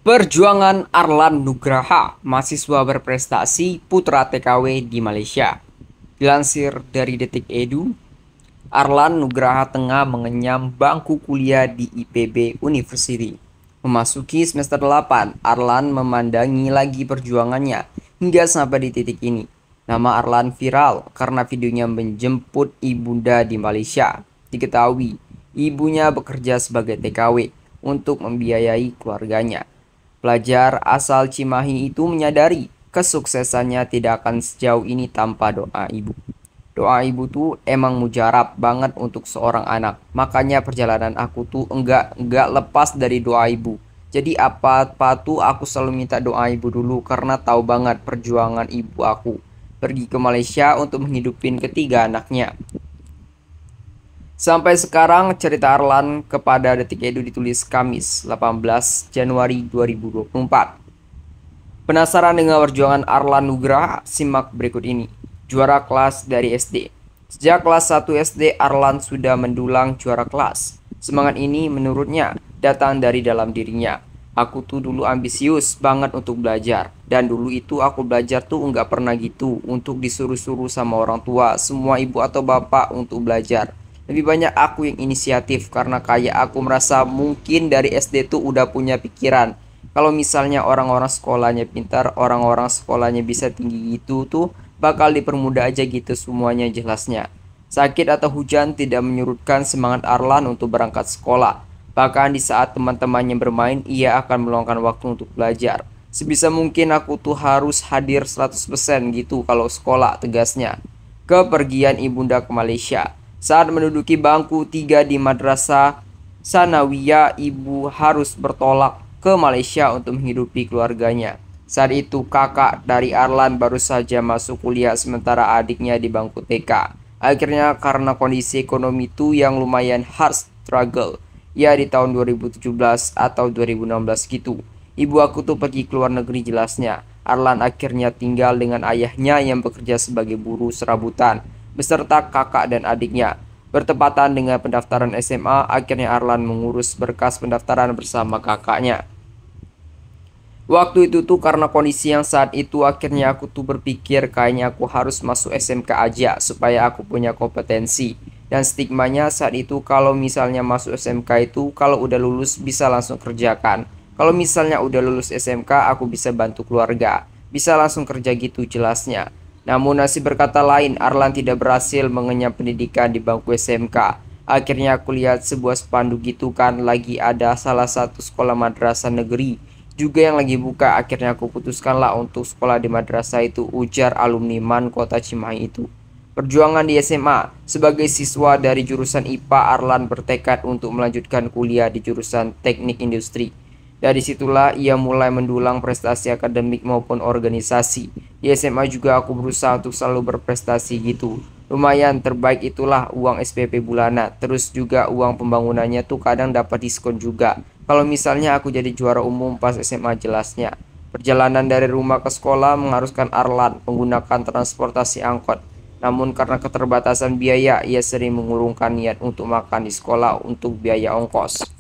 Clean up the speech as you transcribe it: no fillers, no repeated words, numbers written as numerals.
Perjuangan Arlan Nugraha, mahasiswa berprestasi putra TKW di Malaysia. Dilansir dari Detik Edu, Arlan Nugraha tengah mengenyam bangku kuliah di IPB University. Memasuki semester 8, Arlan memandangi lagi perjuangannya hingga sampai di titik ini. Nama Arlan viral karena videonya menjemput ibunda di Malaysia. Diketahui, ibunya bekerja sebagai TKW untuk membiayai keluarganya. Pelajar asal Cimahi itu menyadari kesuksesannya tidak akan sejauh ini tanpa doa ibu. Doa ibu tuh emang mujarab banget untuk seorang anak. Makanya perjalanan aku tuh enggak lepas dari doa ibu. Jadi apa-apa tuh aku selalu minta doa ibu dulu karena tahu banget perjuangan ibu aku. Pergi ke Malaysia untuk menghidupin ketiga anaknya. Sampai sekarang cerita Arlan kepada Detik Edu ditulis Kamis 18 Januari 2024. Penasaran dengan perjuangan Arlan Nugraha? Simak berikut ini. Juara kelas dari SD. Sejak kelas 1 SD, Arlan sudah mendulang juara kelas. Semangat ini menurutnya datang dari dalam dirinya. Aku tuh dulu ambisius banget untuk belajar. Dan dulu itu aku belajar tuh nggak pernah gitu untuk disuruh-suruh sama orang tua, semua ibu atau bapak untuk belajar. Lebih banyak aku yang inisiatif karena kayak aku merasa mungkin dari SD tuh udah punya pikiran. Kalau misalnya orang-orang sekolahnya pintar, orang-orang sekolahnya bisa tinggi gitu tuh bakal dipermudah aja gitu semuanya jelasnya. Sakit atau hujan tidak menyurutkan semangat Arlan untuk berangkat sekolah. Bahkan di saat teman-temannya bermain, ia akan meluangkan waktu untuk belajar. Sebisa mungkin aku tuh harus hadir 100% gitu kalau sekolah, tegasnya. Kepergian ibunda ke Malaysia. Saat menduduki bangku 3 di Madrasah Sanawiyah, ibu harus bertolak ke Malaysia untuk menghidupi keluarganya. Saat itu kakak dari Arlan baru saja masuk kuliah sementara adiknya di bangku TK. Akhirnya karena kondisi ekonomi itu yang lumayan hard struggle, ya di tahun 2017 atau 2016 gitu. Ibu aku tuh pergi ke luar negeri jelasnya. Arlan akhirnya tinggal dengan ayahnya yang bekerja sebagai buruh serabutan beserta kakak dan adiknya. Bertepatan dengan pendaftaran SMA, akhirnya Arlan mengurus berkas pendaftaran bersama kakaknya. Waktu itu tuh karena kondisi yang saat itu akhirnya aku tuh berpikir kayaknya aku harus masuk SMK aja supaya aku punya kompetensi. Dan stigmanya saat itu kalau misalnya masuk SMK itu kalau udah lulus bisa langsung kerjakan. Kalau misalnya udah lulus SMK aku bisa bantu keluarga. Bisa langsung kerja gitu jelasnya. Namun nasib berkata lain, Arlan tidak berhasil mengenyam pendidikan di bangku SMK. Akhirnya aku lihat sebuah spanduk gitu kan, lagi ada salah satu sekolah madrasah negeri juga yang lagi buka. Akhirnya aku putuskanlah untuk sekolah di madrasah itu, ujar alumni MAN Kota Cimahi itu. Perjuangan di SMA. Sebagai siswa dari jurusan IPA, Arlan bertekad untuk melanjutkan kuliah di jurusan Teknik Industri. Dari situlah ia mulai mendulang prestasi akademik maupun organisasi. Di SMA juga aku berusaha untuk selalu berprestasi gitu. Lumayan terbaik itulah uang SPP bulanan. Terus juga uang pembangunannya tuh kadang dapat diskon juga. Kalau misalnya aku jadi juara umum pas SMA jelasnya. Perjalanan dari rumah ke sekolah mengharuskan Arlan menggunakan transportasi angkot. Namun karena keterbatasan biaya, ia sering mengurungkan niat untuk makan di sekolah untuk biaya ongkos.